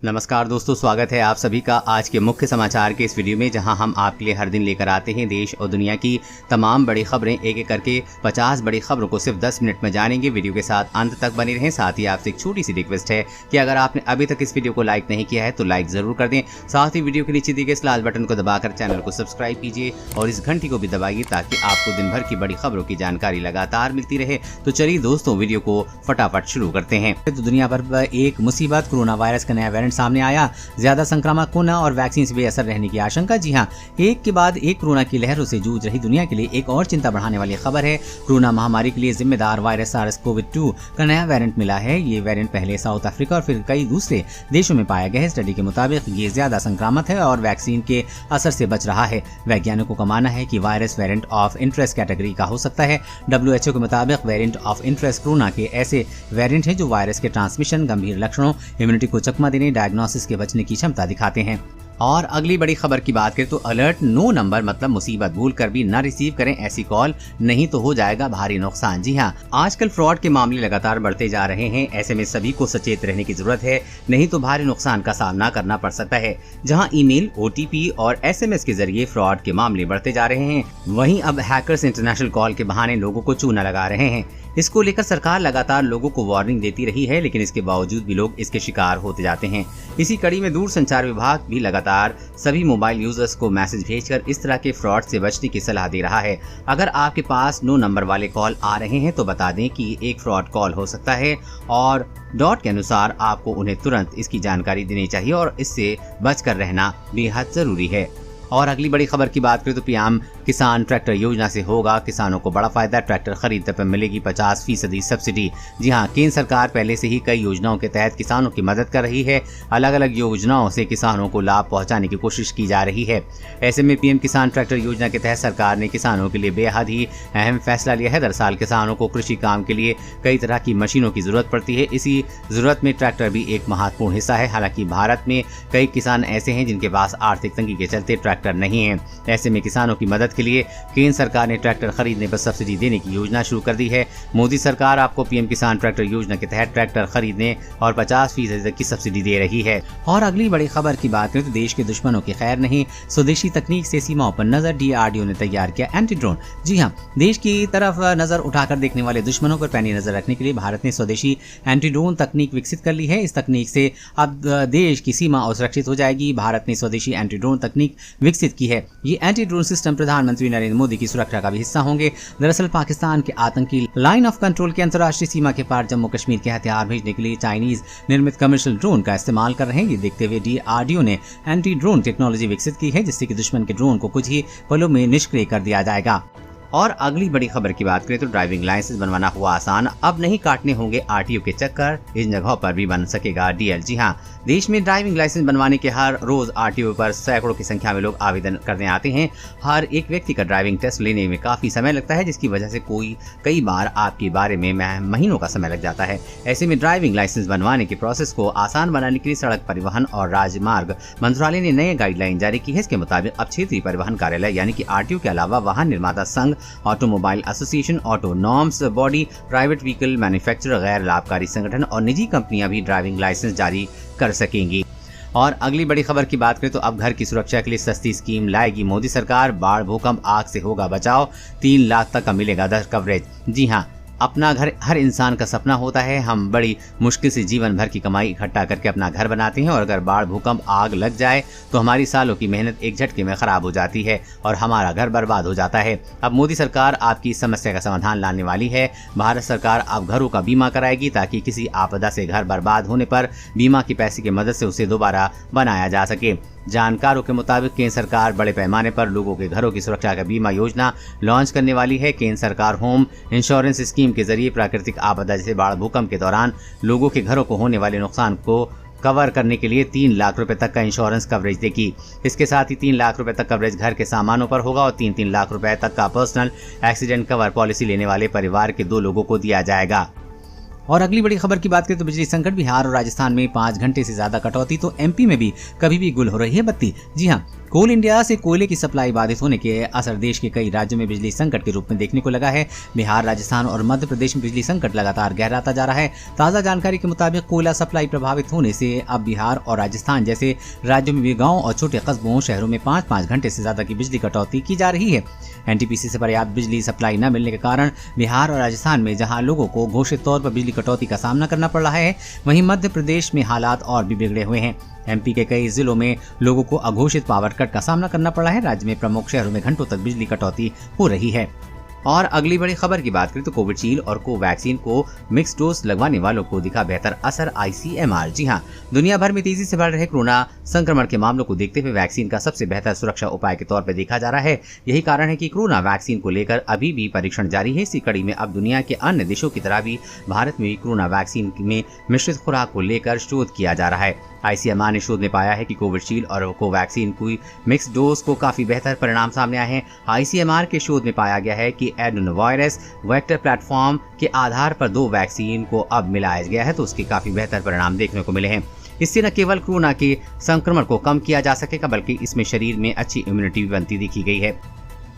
नमस्कार दोस्तों, स्वागत है आप सभी का आज के मुख्य समाचार के इस वीडियो में, जहां हम आपके लिए हर दिन लेकर आते हैं देश और दुनिया की तमाम बड़ी खबरें। एक एक करके 50 बड़ी खबरों को सिर्फ 10 मिनट में जानेंगे। वीडियो के साथ अंत तक बने रहें। साथ ही आपसे एक छोटी सी रिक्वेस्ट है कि अगर आपने अभी तक इस वीडियो को लाइक नहीं किया है तो लाइक जरूर कर दें। साथ ही वीडियो के नीचे दिए गए इस लाल बटन को दबाकर चैनल को सब्सक्राइब कीजिए और इस घंटी को भी दबाइए ताकि आपको दिन भर की बड़ी खबरों की जानकारी लगातार मिलती रहे। तो चलिए दोस्तों, वीडियो को फटाफट शुरू करते हैं। तो दुनिया भर पर एक मुसीबत, कोरोना वायरस का नया वेरिएंट सामने आया। ज्यादा संक्रामक होना और वैक्सीन से बेअसर रहने की आशंका। जी हां, एक के बाद एक कोरोना की लहरों से जूझ रही दुनिया के लिए एक और चिंता बढ़ाने वाली खबर है। कोरोना महामारी के लिए जिम्मेदार वायरस SARS-CoV-2 का नया वेरिएंट मिला है। ये वेरिएंट पहले साउथ अफ्रीका और फिर कई दूसरे देशों में पाया गया है। स्टडी के मुताबिक ये ज्यादा संक्रामक है और वैक्सीन के असर से बच रहा है। वैज्ञानिकों का मानना है कि virus variant of interest category का हो सकता है। WHO के मुताबिक वेरिएंट ऑफ इंटरेस्ट कोरोना के ऐसे वेरिएंट है जो वायरस के ट्रांसमिशन, गंभीर लक्षणों, इम्यूनिटी को चकमा देने, डायग्नोसिस के बचने की क्षमता दिखाते हैं। और अगली बड़ी खबर की बात करें तो अलर्ट नो नंबर मतलब मुसीबत, भूल कर भी न रिसीव करें ऐसी कॉल, नहीं तो हो जाएगा भारी नुकसान। जी हां, आजकल फ्रॉड के मामले लगातार बढ़ते जा रहे हैं। ऐसे में सभी को सचेत रहने की जरूरत है, नहीं तो भारी नुकसान का सामना करना पड़ सकता है। जहां ईमेल, OTP और SMS के जरिए फ्रॉड के मामले बढ़ते जा रहे हैं, वहीं अब हैकर्स इंटरनेशनल कॉल के बहाने लोगों को चूना लगा रहे हैं। इसको लेकर सरकार लगातार लोगों को वार्निंग देती रही है, लेकिन इसके बावजूद भी लोग इसके शिकार होते जाते हैं। इसी कड़ी में दूरसंचार विभाग भी लगातार सभी मोबाइल यूजर्स को मैसेज भेजकर इस तरह के फ्रॉड से बचने की सलाह दे रहा है। अगर आपके पास नो नंबर वाले कॉल आ रहे हैं तो बता दें कि एक फ्रॉड कॉल हो सकता है और डॉट के अनुसार आपको उन्हें तुरंत इसकी जानकारी देनी चाहिए और इससे बचकर रहना बेहद जरूरी है। और अगली बड़ी खबर की बात करें तो पीएम किसान ट्रैक्टर योजना से होगा किसानों को बड़ा फायदा। ट्रैक्टर खरीदने पर मिलेगी 50% सब्सिडी। जी हां, केंद्र सरकार पहले से ही कई योजनाओं के तहत किसानों की मदद कर रही है। अलग अलग योजनाओं से किसानों को लाभ पहुंचाने की कोशिश की जा रही है। ऐसे में पीएम किसान ट्रैक्टर योजना के तहत सरकार ने किसानों के लिए बेहद ही अहम फैसला लिया है। दरअसल किसानों को कृषि काम के लिए कई तरह की मशीनों की जरूरत पड़ती है। इसी जरूरत में ट्रैक्टर भी एक महत्वपूर्ण हिस्सा है। हालांकि भारत में कई किसान ऐसे हैं जिनके पास आर्थिक तंगी के चलते ट्रैक्टर नहीं है। ऐसे में किसानों की मदद के लिए केंद्र सरकार ने ट्रैक्टर खरीदने पर सब्सिडी देने की योजना शुरू कर दी है। मोदी सरकार आपको पीएम किसान ट्रैक्टर योजना के तहत ट्रैक्टर खरीदने और 50% तक की सब्सिडी दे रही है। और अगली बड़ी खबर की बात करें तो देश के दुश्मनों की खैर नहीं, स्वदेशी तकनीक से सीमाओं पर नजर। DRDO ने तैयार किया एंटी ड्रोन। जी हां, देश की तरफ नजर उठाकर देखने वाले दुश्मनों पर पैनी नजर रखने के लिए भारत ने स्वदेशी एंटी ड्रोन तकनीक विकसित कर ली है। इस तकनीक से अब देश की सीमा सुरक्षित हो जाएगी। भारत ने स्वदेशी एंटी ड्रोन तकनीक विकसित की है। ये एंटी ड्रोन सिस्टम प्रधानमंत्री नरेंद्र मोदी की सुरक्षा का भी हिस्सा होंगे। दरअसल पाकिस्तान के आतंकी लाइन ऑफ कंट्रोल के अंतर्राष्ट्रीय सीमा के पार जम्मू कश्मीर के हथियार भेजने के लिए चाइनीज निर्मित कमर्शियल ड्रोन का इस्तेमाल कर रहे हैं। ये देखते हुए DRDO ने एंटी ड्रोन टेक्नोलॉजी विकसित की है, जिससे कि दुश्मन के ड्रोन को कुछ ही पलों में निष्क्रिय कर दिया जाएगा। और अगली बड़ी खबर की बात करें तो ड्राइविंग लाइसेंस बनवाना हुआ आसान, अब नहीं काटने होंगे RTO के चक्कर, इन जगहों पर भी बन सकेगा DL। जी हां, देश में ड्राइविंग लाइसेंस बनवाने के हर रोज RTO पर सैकड़ों की संख्या में लोग आवेदन करने आते हैं। हर एक व्यक्ति का ड्राइविंग टेस्ट लेने में काफी समय लगता है, जिसकी वजह से कई बार आपके बारे में महीनों का समय लग जाता है। ऐसे में ड्राइविंग लाइसेंस बनवाने के प्रोसेस को आसान बनाने के लिए सड़क परिवहन और राजमार्ग मंत्रालय ने नई गाइडलाइन जारी की है। इसके मुताबिक अब क्षेत्रीय परिवहन कार्यालय यानी कि RTO के अलावा वाहन निर्माता संघ, automobile association, auto norms body, private vehicle manufacturer, गैर लाभकारी संगठन और निजी कंपनियां भी ड्राइविंग लाइसेंस जारी कर सकेंगी। और अगली बड़ी खबर की बात करें तो अब घर की सुरक्षा के लिए सस्ती स्कीम लाएगी मोदी सरकार। बाढ़, भूकंप, आग से होगा बचाव, 3 लाख तक का मिलेगा कवरेज। जी हाँ, अपना घर हर इंसान का सपना होता है। हम बड़ी मुश्किल से जीवन भर की कमाई इकट्ठा करके अपना घर बनाते हैं और अगर बाढ़, भूकंप, आग लग जाए तो हमारी सालों की मेहनत एक झटके में खराब हो जाती है और हमारा घर बर्बाद हो जाता है। अब मोदी सरकार आपकी इस समस्या का समाधान लाने वाली है। भारत सरकार अब घरों का बीमा कराएगी ताकि किसी आपदा से घर बर्बाद होने पर बीमा के पैसे की मदद से उसे दोबारा बनाया जा सके। जानकारों के मुताबिक केंद्र सरकार बड़े पैमाने पर लोगों के घरों की सुरक्षा का बीमा योजना लॉन्च करने वाली है। केंद्र सरकार होम इंश्योरेंस स्कीम के जरिए प्राकृतिक आपदा जैसे बाढ़, भूकंप के दौरान लोगों के घरों को होने वाले नुकसान को कवर करने के लिए 3 लाख रुपए तक का इंश्योरेंस कवरेज देगी। इसके साथ ही 3 लाख रुपए तक कवरेज घर के सामानों पर होगा और 3-3 लाख रुपए तक का पर्सनल एक्सीडेंट कवर पॉलिसी लेने वाले परिवार के 2 लोगों को दिया जाएगा। और अगली बड़ी खबर की बात करें तो बिजली संकट, बिहार और राजस्थान में 5 घंटे से ज्यादा कटौती, तो MP में भी कभी भी गुल हो रही है बत्ती। जी हाँ, कोल इंडिया से कोयले की सप्लाई बाधित होने के असर देश के कई राज्यों में बिजली संकट के रूप में देखने को लगा है। बिहार, राजस्थान और मध्य प्रदेश में बिजली संकट लगातार गहराता जा रहा है। ताज़ा जानकारी के मुताबिक कोयला सप्लाई प्रभावित होने से अब बिहार और राजस्थान जैसे राज्यों में भी गाँव और छोटे कस्बों शहरों में 5-5 घंटे से ज्यादा की बिजली कटौती की जा रही है। एनटीपीसी से पर्याप्त बिजली सप्लाई न मिलने के कारण बिहार और राजस्थान में जहां लोगों को घोषित तौर पर बिजली कटौती का सामना करना पड़ रहा है, वहीं मध्य प्रदेश में हालात और भी बिगड़े हुए हैं। एमपी के कई जिलों में लोगों को अघोषित पावर कट का सामना करना पड़ा है। राज्य में प्रमुख शहरों में घंटों तक बिजली कटौती हो रही है। और अगली बड़ी खबर की बात करें तो कोविशील्ड और कोवैक्सीन को मिक्स डोज लगवाने वालों को दिखा बेहतर असर, आईसीएमआर। जी हां, दुनिया भर में तेजी से बढ़ रहे कोरोना संक्रमण के मामलों को देखते हुए वैक्सीन का सबसे बेहतर सुरक्षा उपाय के तौर पर देखा जा रहा है। यही कारण है कि कोरोना वैक्सीन को लेकर अभी भी परीक्षण जारी है। इसी कड़ी में अब दुनिया के अन्य देशों की तरह भी भारत में भी कोरोना वैक्सीन में मिश्रित खुराक को लेकर शोध किया जा रहा है। आईसीएमआर ने शोध में पाया है कि कोविशील्ड और कोवैक्सीन की मिक्स डोज को काफी बेहतर परिणाम सामने आए हैं। आईसीएमआर के शोध में पाया गया है कि एडेनोवायरस वेक्टर प्लेटफॉर्म के आधार पर 2 वैक्सीन को अब मिलाया गया है, तो उसके काफी बेहतर परिणाम देखने को मिले हैं। इससे न केवल कोरोना के संक्रमण को कम किया जा सकेगा, बल्कि इसमें शरीर में अच्छी इम्यूनिटी भी बनती दिखी गई है।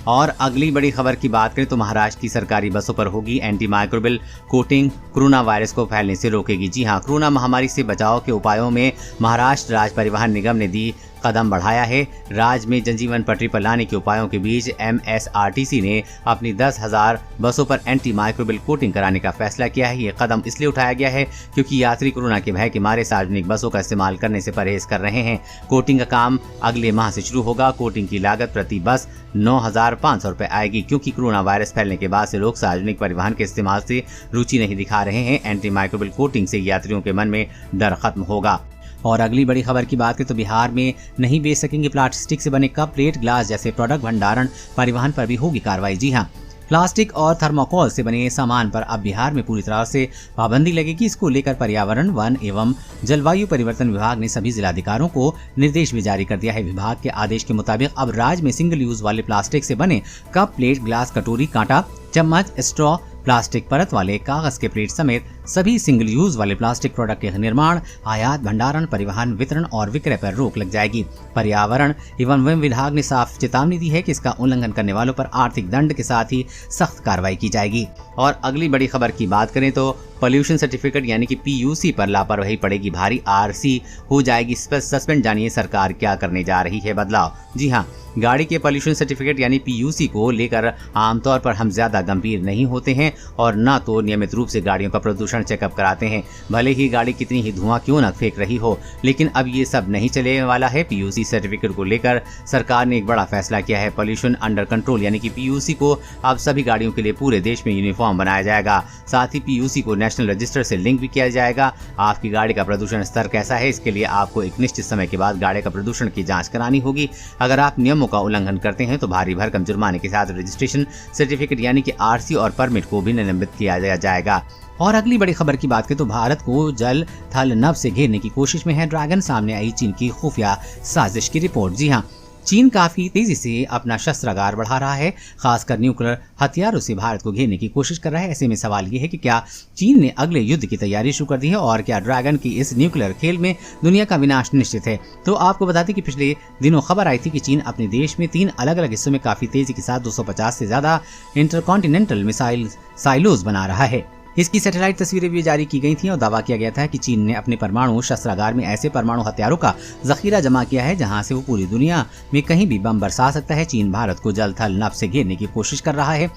और अगली बड़ी खबर की बात करें तो महाराष्ट्र की सरकारी बसों पर होगी anti microbial coating, corona virus को फैलने से रोकेगी। जी हां, कोरोना महामारी से बचाव के उपायों में महाराष्ट्र राज्य परिवहन निगम ने दी कदम बढ़ाया है। राज्य में जनजीवन पटरी पर लाने के उपायों के बीच एमएसआरटीसी ने अपनी 10,000 बसों पर एंटी माइक्रोबियल कोटिंग कराने का फैसला किया है। ये कदम इसलिए उठाया गया है क्योंकि यात्री कोरोना के भय के मारे सार्वजनिक बसों का इस्तेमाल करने से परहेज कर रहे हैं। कोटिंग का काम अगले माह से शुरू होगा। कोटिंग की लागत प्रति बस 9,500 रुपए आएगी। क्योंकि कोरोना वायरस फैलने के बाद से लोग सार्वजनिक परिवहन के इस्तेमाल से रुचि नहीं दिखा रहे हैं। एंटी माइक्रोबियल कोटिंग से यात्रियों के मन में डर खत्म होगा। और अगली बड़ी खबर की बात करें तो बिहार में नहीं बेच सकेंगे प्लास्टिक से बने कप, प्लेट, ग्लास जैसे प्रोडक्ट। भंडारण परिवहन पर भी होगी कार्रवाई। जी हां, प्लास्टिक और थर्मोकोल से बने सामान पर अब बिहार में पूरी तरह से पाबंदी लगेगी। इसको लेकर पर्यावरण, वन एवं जलवायु परिवर्तन विभाग ने सभी जिलाधिकारियों को निर्देश भी जारी कर दिया है। विभाग के आदेश के मुताबिक अब राज्य में सिंगल यूज वाले प्लास्टिक से बने कप, प्लेट, ग्लास, कटोरी, कांटा, चम्मच, स्ट्रॉ, प्लास्टिक परत वाले कागज के प्लेट समेत सभी सिंगल यूज वाले प्लास्टिक प्रोडक्ट के निर्माण, आयात, भंडारण, परिवहन, वितरण और विक्रय पर रोक लग जाएगी। पर्यावरण एवं वन विभाग ने साफ चेतावनी दी है कि इसका उल्लंघन करने वालों पर आर्थिक दंड के साथ ही सख्त कार्रवाई की जाएगी। और अगली बड़ी खबर की बात करें तो पॉल्यूशन सर्टिफिकेट यानी कि पीयूसी पर लापरवाही पड़ेगी भारी, आरसी हो जाएगी सस्पेंड। जानिए सरकार क्या करने जा रही है बदलाव। जी हाँ, गाड़ी के पॉल्यूशन सर्टिफिकेट यानी पीयूसी को लेकर आमतौर पर हम ज्यादा गंभीर नहीं होते हैं और न तो नियमित रूप से गाड़ियों का प्रदूषण चेकअप कराते हैं। भले ही गाड़ी कितनी ही धुआं क्यों न फेंक रही हो, लेकिन अब ये सब नहीं चलने वाला है। पीयूसी सर्टिफिकेट को लेकर सरकार ने एक बड़ा फैसला किया है। पॉल्यूशन अंडर कंट्रोल यानी कि पीयूसी को अब सभी गाड़ियों के लिए पूरे देश में यूनिफॉर्म बनाया जाएगा। साथ ही पीयूसी को नेशनल रजिस्टर से लिंक भी किया जाएगा। आपकी गाड़ी का प्रदूषण स्तर कैसा है, इसके लिए आपको एक निश्चित समय के बाद गाड़ी का प्रदूषण की जाँच करानी होगी। अगर आप नियमों का उल्लंघन करते हैं तो भारी भरकम जुर्माने के साथ रजिस्ट्रेशन सर्टिफिकेट यानी कि आरसी और परमिट को भी निलंबित किया जाएगा। और अगली बड़ी खबर की बात करें तो भारत को जल, थल, नभ से घेरने की कोशिश में है ड्रैगन। सामने आई चीन की खुफिया साजिश की रिपोर्ट। जी हां, चीन काफी तेजी से अपना शस्त्रागार बढ़ा रहा है, खासकर न्यूक्लियर हथियारों से भारत को घेरने की कोशिश कर रहा है। ऐसे में सवाल ये है कि क्या चीन ने अगले युद्ध की तैयारी शुरू कर दी है और क्या ड्रैगन की इस न्यूक्लियर खेल में दुनिया का विनाश निश्चित है। तो आपको बता दें कि पिछले दिनों खबर आई थी कि चीन अपने देश में 3 अलग अलग हिस्सों में काफी तेजी के साथ 250 से ज्यादा इंटरकॉन्टिनेंटल मिसाइल साइलोज बना रहा है। इसकी सैटेलाइट तस्वीरें भी जारी की गई थी और दावा किया गया था कि चीन ने अपने परमाणु शस्त्रागार में ऐसे परमाणु हथियारों का जखीरा जमा किया है जहां से वो पूरी दुनिया में कहीं भी बम बरसा सकता है। चीन भारत को जल, थल, नभ से घेरने की कोशिश कर रहा है।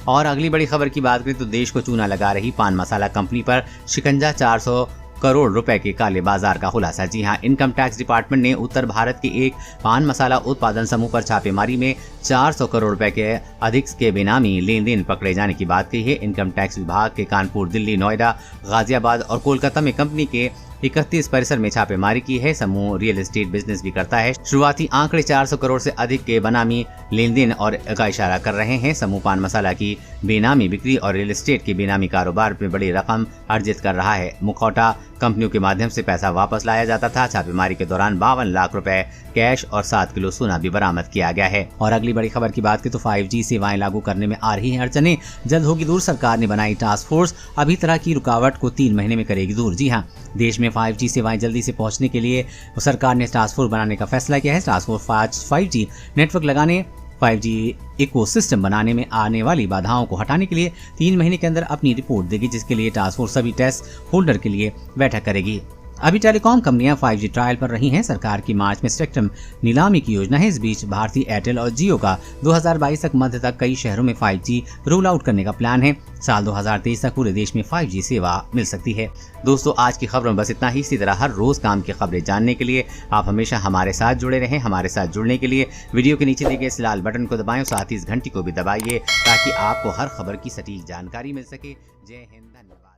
और अगली बड़ी खबर की बात करें तो देश को चूना लगा रही पान मसाला कंपनी पर शिकंजा, 400 करोड़ रुपए के काले बाजार का खुलासा। जी हां, इनकम टैक्स डिपार्टमेंट ने उत्तर भारत के एक पान मसाला उत्पादन समूह पर छापेमारी में 400 करोड़ रुपए के अधिक के बेनामी लेन देन पकड़े जाने की बात कही है। इनकम टैक्स विभाग के कानपुर, दिल्ली, नोएडा, गाजियाबाद और कोलकाता में कंपनी के 31 परिसर में छापेमारी की है। समूह रियल एस्टेट बिजनेस भी करता है। शुरुआती आंकड़े 400 करोड़ से अधिक के बेनामी लेन देन और का इशारा कर रहे हैं। समूह पान मसाला की बेनामी बिक्री और रियल एस्टेट के बेनामी कारोबार में बड़ी रकम अर्जित कर रहा है। मुखौटा कंपनियों के माध्यम से पैसा वापस लाया जाता था। छापेमारी के दौरान 52 लाख रुपए कैश और 7 किलो सोना भी बरामद किया गया है। और अगली बड़ी खबर की बात करें तो 5G सेवाएं लागू करने में आ रही हैं अड़चनें, जल्द होगी दूर। सरकार ने बनाई टास्क फोर्स, अभी तरह की रुकावट को 3 महीने में करेगी दूर। जी हाँ, देश में 5G सेवाएं जल्दी से पहुंचने के लिए सरकार ने टास्क फोर्स बनाने का फैसला किया है। टास्क फोर्स 5G नेटवर्क लगाने, 5G इकोसिस्टम बनाने में आने वाली बाधाओं को हटाने के लिए 3 महीने के अंदर अपनी रिपोर्ट देगी, जिसके लिए टास्क फोर्स सभी टेस्ट होल्डर के लिए बैठक करेगी। अभी टेलीकॉम कंपनियां 5G ट्रायल पर रही हैं। सरकार की मार्च में स्पेक्ट्रम नीलामी की योजना है। इस बीच भारती एयरटेल और जियो का 2022 तक मध्य तक कई शहरों में 5G रोल आउट करने का प्लान है। साल 2023 तक पूरे देश में 5G सेवा मिल सकती है। दोस्तों, आज की खबरों में बस इतना ही। इसी तरह हर रोज काम की खबरें जानने के लिए आप हमेशा हमारे साथ जुड़े रहें। हमारे साथ जुड़ने के लिए वीडियो के नीचे दिए गए इस लाल बटन को दबाएं, साथ ही इस घंटी को भी दबाइए ताकि आपको हर खबर की सटीक जानकारी मिल सके। जय हिंद, धन्यवाद।